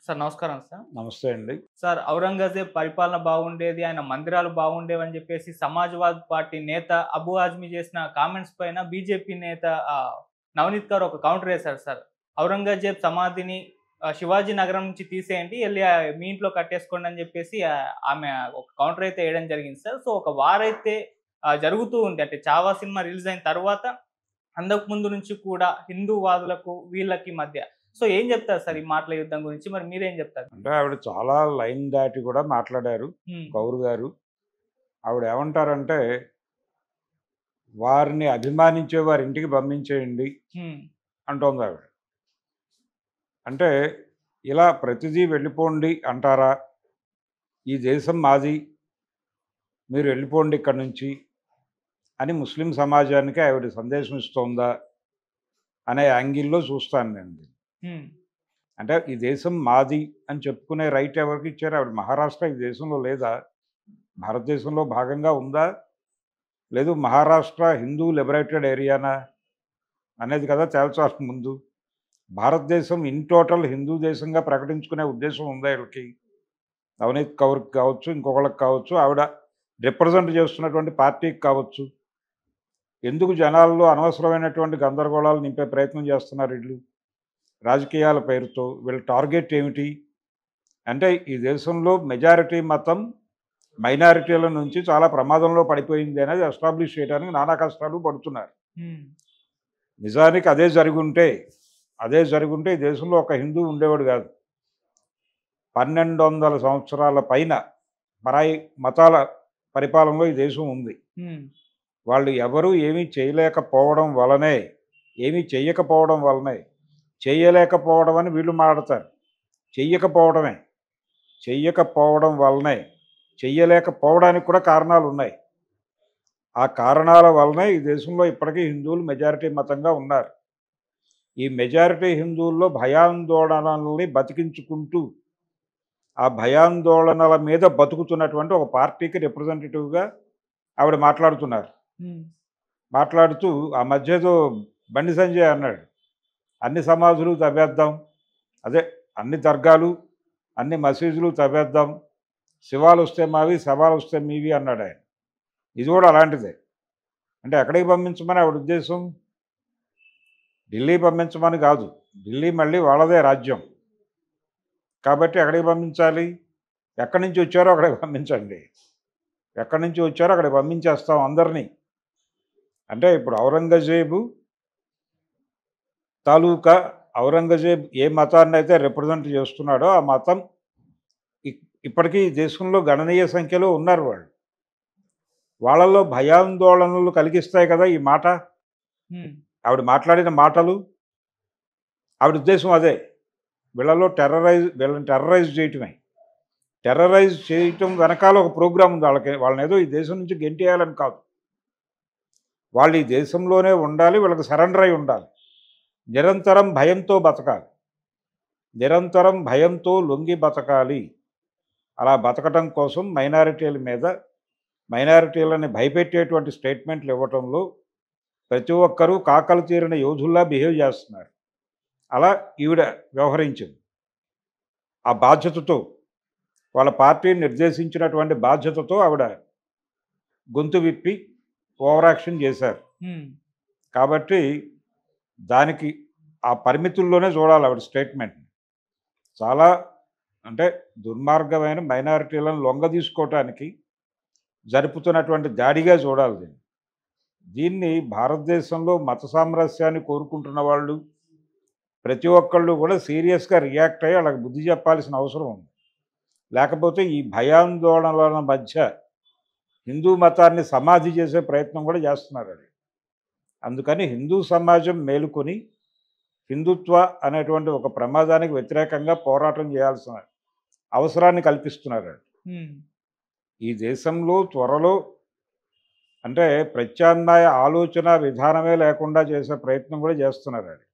Sir నమస్కారం sir. నమస్తే అండి. సార్ ఔరంగజేబ్ పరిపాలన బాగుండేది. ఆయన మందిరాలు బాగుండేవని జెప్పేసి సమాజ్‌వాద్ పార్టీ నేత అబు ఆజ్మీ చేసిన కామెంట్స్ పైన బీజేపీ నేత నవనీత్ కౌర్ ఒక కౌంటర్ ఏసారు సార్. ఔరంగజేబ్ సమాధిని శివాజీ నగరం నుంచి తీసేయండి. ఎళ్లి మీ ఇంట్లో కట్టేసుకోండి అని జెప్పేసి ఆమె ఒక కౌంటర్ అయితే ఎయడం జరిగింది సార్. సో ఒక వార్ అయితే జరుగుతూ ఉంది. అంటే 'చావా' సినిమా రిలీజ్ అయిన తర్వాత అంతకు ముందు నుంచి కూడా హిందూవాదులకు వీళ్ళకి మధ్య. సో ఏం జెప్తారు సార్ ఈ మాటల యుద్ధం గురించి? మరి మీరేం జెప్తారు? అంటే ఆవిడ చాలా లైన్ దాటి కూడా మాట్లాడారు హ్మ్. కౌర్ గారు. ఆవిడ ఏమంటారంటే, వారిని అభిమానించే వారి ఇంటికి పంపించేయండి హ్మ్. అంటోందావిడ. అంటే ఇలా ప్రతిదీ వెళ్ళిపోండి అంటారా? ఈ దేశం మాది, మీరు వెళ్ళిపోండి ఇక్కడి నుంచి అని ముస్లిం సమాజానికి ఆవిడ సందేశం ఇస్తోందా అనే యాంగిల్‌లో చూస్తాను నేను దీన్ని. హ్మ్. అంటే ఈ దేశం మాది అని చెప్పుకునే రైట్ ఎవరికి ఇచ్చారు? ఆవిడ మహారాష్ట్ర ఈ దేశంలో లేదా? భారతదేశంలో భాగంగా ఉందా? లేదు మహారాష్ట్ర హిందూ లిబరేటెడ్ ఏరియానా? అనేది కదా తేల్చాల్సి ముందు. భారతదేశం ఇన్ టోటల్ హిందూ దేశంగా ప్రకటించుకునే ఉద్దేశం ఉందా ఈళ్ళకి? నవనీత్ కౌర్‌కి కావచ్చు, ఇంకొకళ్ళకి కావచ్చు, ఆవిడ రిప్రజెంట్ చేస్తున్నటువంటి పార్టీకి కావచ్చు. ఎందుకు జనాల్లో అనవసరమైనటువంటి గందరగోళాలు నింపే ప్రయత్నం చేస్తున్నారు ఈళ్ళు? రాజకీయాల పేరుతో. వీళ్ళ టార్గెట్ ఏమిటి? అంటే ఈ దేశంలో మెజారిటీ మతం మైనారిటీల నుంచి చాలా ప్రమాదంలో పడిపోయింది అనేది ఎస్టాబ్లిష్ చేయడానికి నానా కష్టాలు పడుతున్నారు. హ్మ్. నిజానికి అదే జరుగుంటే ఈ దేశంలో ఒక హిందూ ఉండేవాడు కాదు. 1200 సంవత్సరాల పైన పరాయి మతాల పరిపాలనలో ఈ దేశం ఉంది. హ్మ్. వాళ్ళు ఎవరూ ఏమీ చెయ్యకపోవడం వలనే చెయ్యలేకపోవడం అని వీళ్ళు మాట్లాడతారు. చెయ్యకపోవడమే. చెయ్యకపోవడం వలనే చెయ్యలేకపోవడానికి కూడా కారణాలున్నాయి. ఆ కారణాల వలనే ఈ దేశంలో ఇప్పటికీ హిందువులు మెజారిటీ మతంగా ఉన్నారు. ఈ మెజారిటీ హిందువుల్లో భయాందోళనల్ని బతికించుకుంటూ, ఆ భయాందోళనల మీద బతుకుతున్నటువంటి ఒక పార్టీకి రిప్రజెంటేటివ్‌గా ఆవిడ మాట్లాడుతున్నారు. హ్మ్. మాట్లాడుతూ ఆ మధ్య ఏదో బండి సంజయ్ అన్నాడు. అన్ని సమాధులు తవ్వేద్దాం. అదే అన్ని దర్గాలు, అన్ని మసీదులు తవ్వేద్దాం. శివాలొస్తే మావి, శవాలొస్తే మీవి అన్నాడాయన. ఇది కూడా అలాంటిదే. అంటే ఎక్కడికి పంపించమని ఆవిడ ఉద్దేశం? ఢిల్లీ పంపించమని కాదు. ఢిల్లీ మళ్ళీ వాళ్ళదే రాజ్యం. కాబట్టి ఎక్కడికి పంపించాలి? ఎక్కడి నుంచి వచ్చారో అక్కడికి పంపించండి. ఎక్కడి నుంచి వచ్చారో అక్కడికి పంపించేస్తాం అందరినీ. అంటే ఇప్పుడు ఔరంగజేబు తాలూకా ఔరంగజేబ్ ఏ మతాన్నైతే రిప్రజెంట్ చేస్తున్నాడో ఆ మతం ఇప్పటికీ ఈ దేశంలో గణనీయ సంఖ్యలో ఉన్నారు వాళ్ళు. వాళ్ళలో భయాందోళనలు కలిగిస్తాయి కదా ఈ మాట. హ్మ్. ఆవిడ మాట్లాడిన మాటలు. ఆవిడ ఉద్దేశం అదే. వీళ్ళని టెర్రరైజ్ చేయటమే. టెర్రరైజ్ చేయటం వెనకాల ఒక ప్రోగ్రామ్ ఉంది వాళ్ళకి. వాళ్ళనేదో ఈ దేశం నుంచి గెంటేయాలని కాదు. వాళ్ళు ఈ దేశంలోనే ఉండాలి. వీళ్ళకి సరెండర్ అయి ఉండాలి. నిరంతరం భయంతో బతకాలి. నిరంతరం భయంతో లొంగి బతకాలి. అలా బతకటం కోసం మైనారిటీలని భయపెట్టేటువంటి స్టేట్మెంట్లు ఇవ్వటంలో ప్రతి ఒక్కరూ కాకలు తీరిన యోధుల్లా బిహేవ్ చేస్తున్నారు. అలా ఈవిడ వ్యవహరించింది. ఆ బాధ్యతతో వాళ్ళ పార్టీ నిర్దేశించినటువంటి బాధ్యతతో ఆవిడ గొంతు విప్పి ఓవర్ యాక్షన్ చేశారు. హ్మ్. కాబట్టి దానికి ఆ పరిమితుల్లోనే చూడాలి ఆవిడ స్టేట్మెంట్‌ని. చాలా అంటే దుర్మార్గమైన మైనారిటీలను లొంగదీసుకోవటానికి జరుపుతున్నటువంటి దాడిగా చూడాలి దీన్ని. దీన్ని భారతదేశంలో మత సామరస్యాన్ని కోరుకుంటున్న వాళ్ళు ప్రతి ఒక్కళ్ళు కూడా సీరియస్‌గా రియాక్ట్ అయ్యి వాళ్ళకి బుద్ధి చెప్పాల్సిన అవసరం ఉంది. లేకపోతే ఈ భయాందోళనల మధ్య హిందూ మతాన్ని సమాధి చేసే ప్రయత్నం కూడా చేస్తున్నారండి. అందుకని హిందూ సమాజం మేలుకొని హిందుత్వ అనేటువంటి ఒక ప్రమాదానికి వ్యతిరేకంగా పోరాటం చేయాల్సిన అవసరాన్ని కల్పిస్తున్నారండి. హ్మ్. ఈ దేశంలో త్వరలో అంటే ప్రత్యామ్నాయ ఆలోచన విధానమే లేకుండా చేసే ప్రయత్నం కూడా చేస్తున్నారండి.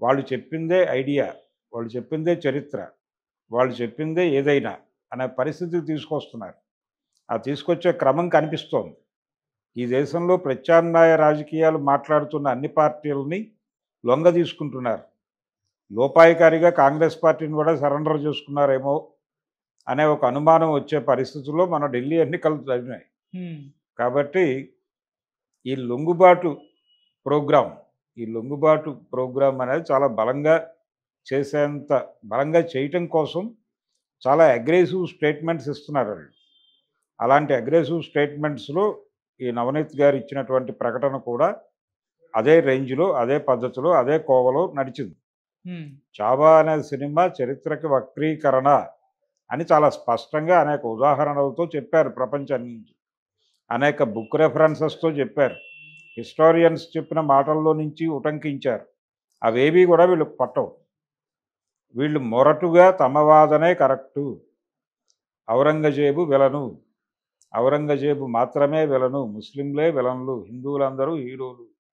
వాళ్ళు చెప్పిందే ఐడియా, వాళ్ళు చెప్పిందే చరిత్ర, వాళ్ళు చెప్పిందే ఏదైనా అనే పరిస్థితికి తీసుకొస్తున్నారు. ఆ తీసుకొచ్చే క్రమం కనిపిస్తోంది. ఈ దేశంలో ప్రత్యామ్నాయ రాజకీయాలు మాట్లాడుతున్న అన్ని పార్టీలని లొంగదీసుకుంటున్నారు. లోపాయికారిగా కాంగ్రెస్ పార్టీని కూడా సరెండర్ చేసుకున్నారేమో అనే ఒక అనుమానం వచ్చే పరిస్థితుల్లో మన ఢిల్లీ ఎన్నికలు జరిగినాయి. ఉమ్, కాబట్టి ఈ లొంగుబాటు ప్రోగ్రాం ఈ లొంగుబాటు ప్రోగ్రాం అనేది చాలా బలంగా చేయటం కోసం చాలా అగ్రెసివ్ స్టేట్మెంట్స్ ఇస్తున్నారు వాళ్ళు. అలాంటి అగ్రెసివ్ స్టేట్మెంట్స్లో ఈ నవనీత్ గారు ఇచ్చినటువంటి ప్రకటన కూడా అదే రేంజ్లో, అదే పద్ధతిలో, అదే కోవలో నడిచింది. ఉమ్, చావా అనే సినిమా చరిత్రకి వక్రీకరణ అని చాలా స్పష్టంగా అనేక ఉదాహరణలతో చెప్పారు ప్రపంచాన్ని. అనేక బుక్ రెఫరెన్సెస్తో చెప్పారు. హిస్టారియన్స్ చెప్పిన మాటల్లో నుంచి ఉటంకించారు. అవేవీ కూడా వీళ్ళకి పట్టవు. వీళ్ళు మొరటుగా తమ వాదనే కరెక్టు, ఔరంగజేబు విలను, ఔరంగజేబు మాత్రమే విలను, ముస్లింలే విలన్లు, హిందువులందరూ హీరోలు